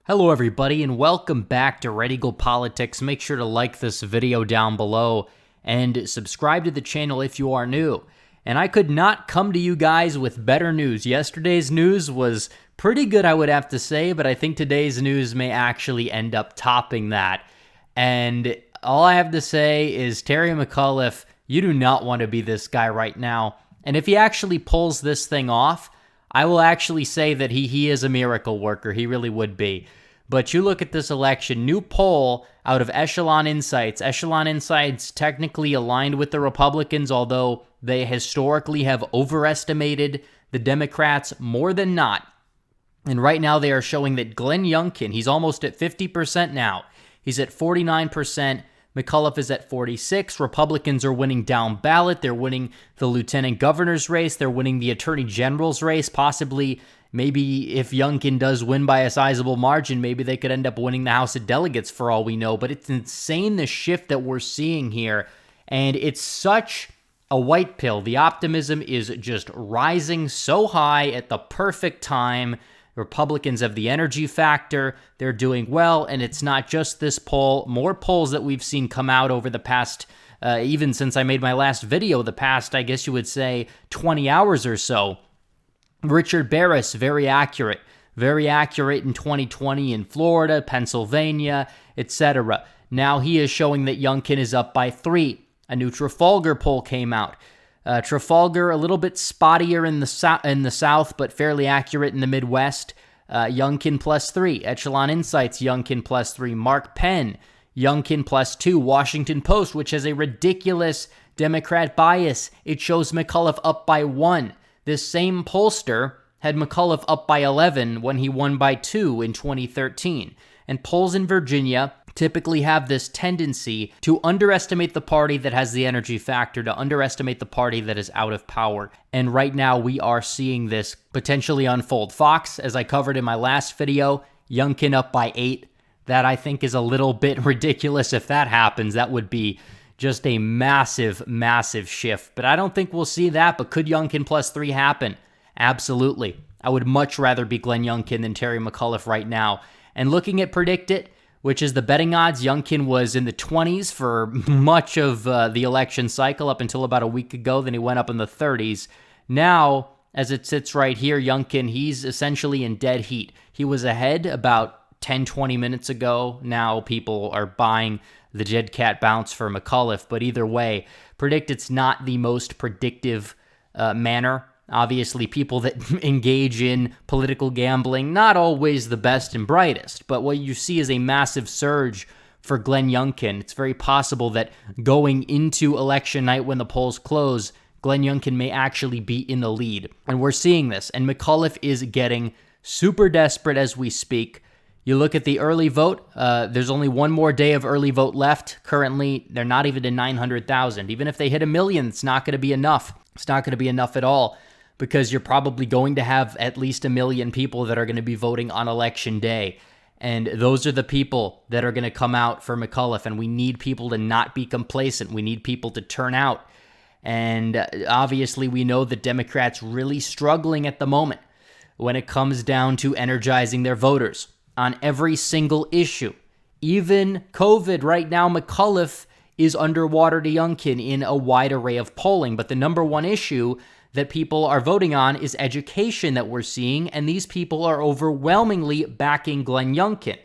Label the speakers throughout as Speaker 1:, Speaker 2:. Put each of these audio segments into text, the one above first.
Speaker 1: Hello everybody and welcome back to Red Eagle Politics. Make sure to like this video down below and subscribe to the channel if you are new. And I could not come to you guys with better news. Yesterday's news was pretty good, I would have to say, but I think today's news may actually end up topping that. And all I have to say is Terry McAuliffe, you do not want to be this guy right now. And if he actually pulls this thing off, I will actually say that he is a miracle worker. He really would be. But you look at this election, new poll out of Echelon Insights. Echelon Insights technically aligned with the Republicans, although they historically have overestimated the Democrats more than not. And right now they are showing that Glenn Youngkin, he's almost at 50% now. He's at 49%. McAuliffe is at 46%. Republicans are winning down ballot. They're winning the lieutenant governor's race. They're winning the attorney general's race. Possibly, maybe if Youngkin does win by a sizable margin, maybe they could end up winning the House of Delegates for all we know. But it's insane the shift that we're seeing here. And it's such a white pill. The optimism is just rising so high at the perfect time. Republicans have the energy factor. They're doing well, and it's not just this poll. More polls that we've seen come out over the past, even since I made my last video, the past, I guess you would say, 20 hours or so. Richard Barris, very accurate in 2020 in Florida, Pennsylvania, etc. Now he is showing that Youngkin is up by 3. A new Trafalgar poll came out. Trafalgar, a little bit spottier in the South, but fairly accurate in the Midwest. Youngkin +3. Echelon Insights, Youngkin +3. Mark Penn, Youngkin +2. Washington Post, which has a ridiculous Democrat bias, it shows McAuliffe up by 1. This same pollster had McAuliffe up by 11 when he won by 2 in 2013. And polls in Virginia typically have this tendency to underestimate the party that has the energy factor, to underestimate the party that is out of power. And right now we are seeing this potentially unfold. Fox, as I covered in my last video, Youngkin up by 8. That I think is a little bit ridiculous. If that happens, that would be just a massive, massive shift. But I don't think we'll see that. But could Youngkin +3 happen? Absolutely. I would much rather be Glenn Youngkin than Terry McAuliffe right now. And looking at Predict It, which is the betting odds, Youngkin was in the 20s for much of the election cycle up until about a week ago. Then he went up in the 30s. Now, as it sits right here, Youngkin, he's essentially in dead heat. He was ahead about 10-20 minutes ago. Now people are buying the dead cat bounce for McAuliffe. But either way, Predict It's not the most predictive manner. Obviously, people that engage in political gambling, not always the best and brightest, but what you see is a massive surge for Glenn Youngkin. It's very possible that going into election night when the polls close, Glenn Youngkin may actually be in the lead. And we're seeing this, and McAuliffe is getting super desperate as we speak. You look at the early vote, there's only one more day of early vote left. Currently, they're not even to 900,000. Even if they hit 1 million, it's not going to be enough. It's not going to be enough at all, because you're probably going to have at least 1 million people that are going to be voting on election day. And those are the people that are going to come out for McAuliffe, and we need people to not be complacent. We need people to turn out. And obviously, we know that Democrats really struggling at the moment when it comes down to energizing their voters on every single issue. Even COVID right now, McAuliffe is underwater to Youngkin in a wide array of polling. But the number one issue that people are voting on is education that we're seeing, and these people are overwhelmingly backing Glenn Youngkin.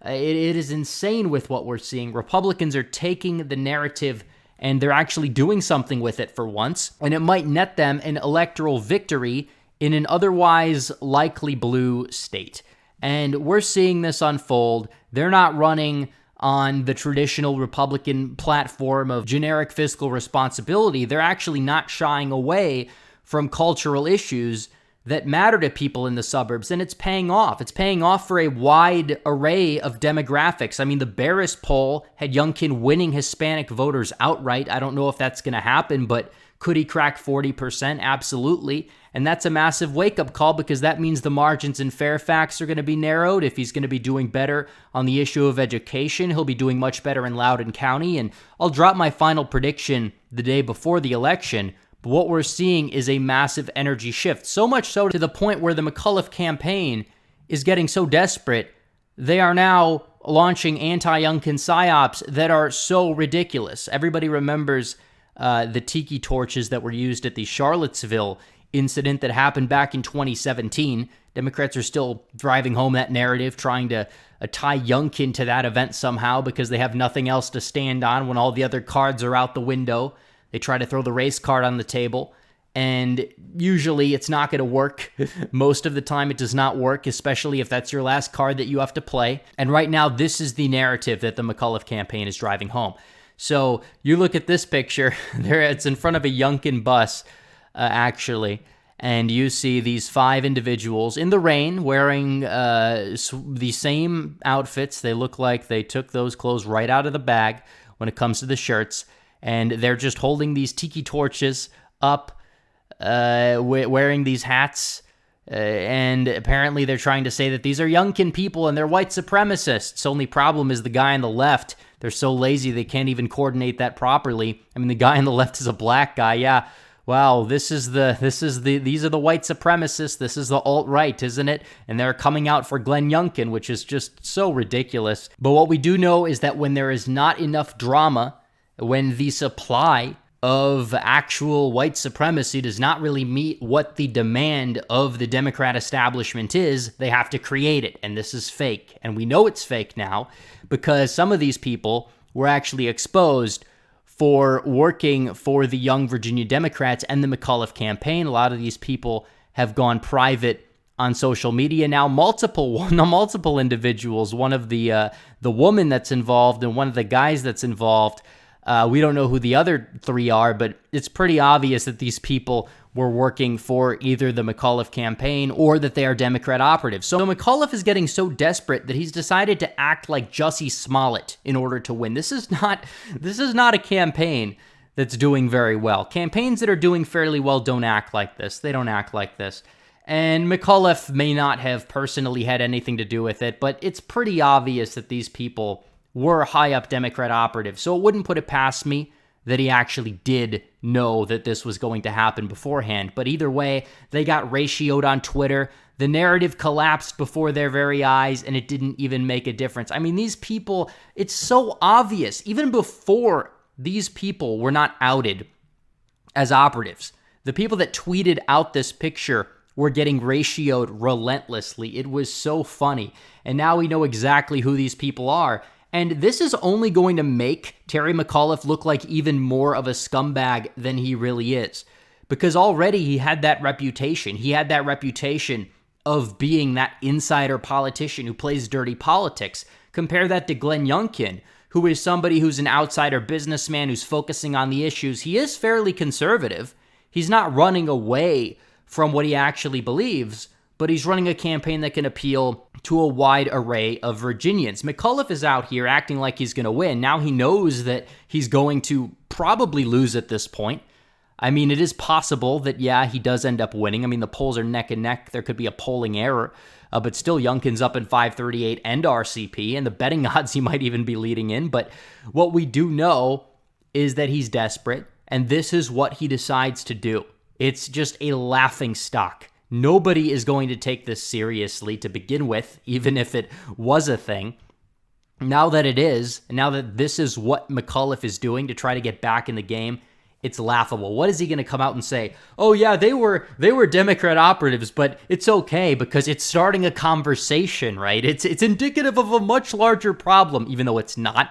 Speaker 1: It is insane with what we're seeing. Republicans are taking the narrative and they're actually doing something with it for once, and it might net them an electoral victory in an otherwise likely blue state. And we're seeing this unfold. They're not running on the traditional Republican platform of generic fiscal responsibility. They're actually not shying away from cultural issues that matter to people in the suburbs, and it's paying off. It's paying off for a wide array of demographics. I mean, the Barris poll had Youngkin winning Hispanic voters outright. I don't know if that's going to happen, but could he crack 40%? Absolutely. And that's a massive wake-up call, because that means the margins in Fairfax are going to be narrowed. If he's going to be doing better on the issue of education, he'll be doing much better in Loudoun County. And I'll drop my final prediction the day before the election. But what we're seeing is a massive energy shift, so much so to the point where the McAuliffe campaign is getting so desperate they are now launching anti-Youngkin psyops that are so ridiculous. Everybody remembers the Tiki torches that were used at the Charlottesville incident that happened back in 2017. Democrats are still driving home that narrative, trying to tie Youngkin to that event somehow because they have nothing else to stand on when all the other cards are out the window. They try to throw the race card on the table, and usually it's not going to work. Most of the time it does not work, especially if that's your last card that you have to play. And right now, this is the narrative that the McAuliffe campaign is driving home. So you look at this picture, it's in front of a Youngkin bus, actually, and you see these 5 individuals in the rain wearing the same outfits. They look like they took those clothes right out of the bag when it comes to the shirts, and they're just holding these tiki torches up, wearing these hats, and apparently they're trying to say that these are Youngkin people and they're white supremacists. Only problem is the guy on the left, they're so lazy they can't even coordinate that properly. I mean, the guy on the left is a black guy. Yeah, wow, these are the white supremacists. This is the alt-right, isn't it? And they're coming out for Glenn Youngkin, which is just so ridiculous. But what we do know is that when there is not enough drama, when the supply of actual white supremacy does not really meet what the demand of the Democrat establishment is, they have to create it. And this is fake. And we know it's fake now because some of these people were actually exposed for working for the Young Virginia Democrats and the McAuliffe campaign. A lot of these people have gone private on social media now. Multiple individuals. One of the woman that's involved and one of the guys that's involved. We don't know who the other 3 are, but it's pretty obvious that these people were working for either the McAuliffe campaign or that they are Democrat operatives. So McAuliffe is getting so desperate that he's decided to act like Jussie Smollett in order to win. This is not a campaign that's doing very well. Campaigns that are doing fairly well don't act like this. They don't act like this. And McAuliffe may not have personally had anything to do with it, but it's pretty obvious that these people were high-up Democrat operatives. So it wouldn't put it past me that he actually did know that this was going to happen beforehand. But either way, they got ratioed on Twitter. The narrative collapsed before their very eyes, and it didn't even make a difference. I mean, these people, it's so obvious. Even before these people were not outed as operatives, the people that tweeted out this picture were getting ratioed relentlessly. It was so funny. And now we know exactly who these people are. And this is only going to make Terry McAuliffe look like even more of a scumbag than he really is. Because already he had that reputation. He had that reputation of being that insider politician who plays dirty politics. Compare that to Glenn Youngkin, who is somebody who's an outsider businessman who's focusing on the issues. He is fairly conservative. He's not running away from what he actually believes, but he's running a campaign that can appeal to a wide array of Virginians. McAuliffe is out here acting like he's going to win. Now he knows that he's going to probably lose at this point. I mean, it is possible that, yeah, he does end up winning. I mean, the polls are neck and neck. There could be a polling error, but still Youngkin's up in 538 and RCP, and the betting odds he might even be leading in. But what we do know is that he's desperate, and this is what he decides to do. It's just a laughing stock. Nobody is going to take this seriously to begin with, even if it was a thing. Now that it is, now that this is what McAuliffe is doing to try to get back in the game, it's laughable. What is he going to come out and say? Oh yeah, they were Democrat operatives, but it's okay because it's starting a conversation, right? It's indicative of a much larger problem, even though it's not,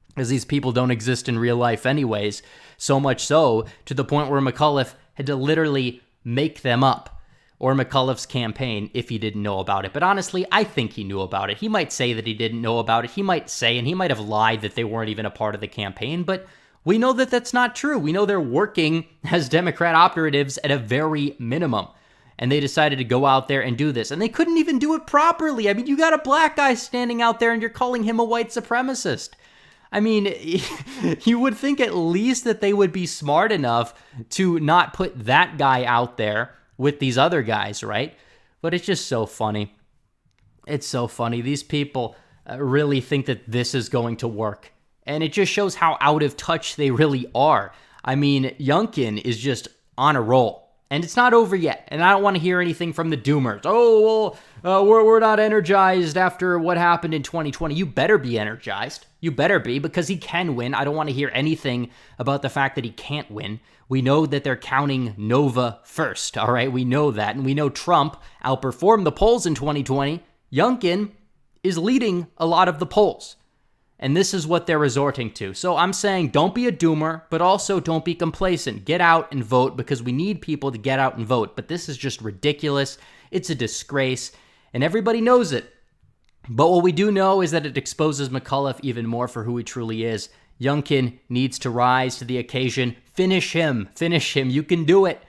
Speaker 1: because these people don't exist in real life anyways. So much so to the point where McAuliffe had to literally make them up, or McAuliffe's campaign, if he didn't know about it. But honestly, I think he knew about it. He might say that he didn't know about it. He might say, and he might have lied that they weren't even a part of the campaign, but we know that that's not true. We know they're working as Democrat operatives at a very minimum. And they decided to go out there and do this. And they couldn't even do it properly. I mean, you got a black guy standing out there and you're calling him a white supremacist. I mean, you would think at least that they would be smart enough to not put that guy out there with these other guys, right? But it's just so funny. It's so funny. These people really think that this is going to work. And it just shows how out of touch they really are. I mean, Youngkin is just on a roll. And it's not over yet. And I don't want to hear anything from the doomers. Oh, well, we're not energized after what happened in 2020. You better be energized. You better be, because he can win. I don't want to hear anything about the fact that he can't win. We know that they're counting Nova first, all right? We know that. And we know Trump outperformed the polls in 2020. Youngkin is leading a lot of the polls. And this is what they're resorting to. So I'm saying don't be a doomer, but also don't be complacent. Get out and vote, because we need people to get out and vote. But this is just ridiculous. It's a disgrace, and everybody knows it. But what we do know is that it exposes McAuliffe even more for who he truly is. Youngkin needs to rise to the occasion. Finish him. Finish him. You can do it.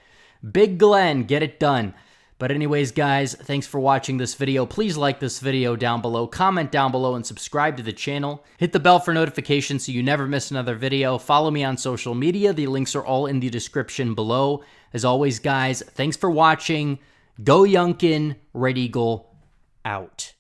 Speaker 1: Big Glenn, get it done. But anyways, guys, thanks for watching this video. Please like this video down below, comment down below, and subscribe to the channel. Hit the bell for notifications so you never miss another video. Follow me on social media. The links are all in the description below. As always, guys, thanks for watching. Go Youngkin, Red Eagle, out.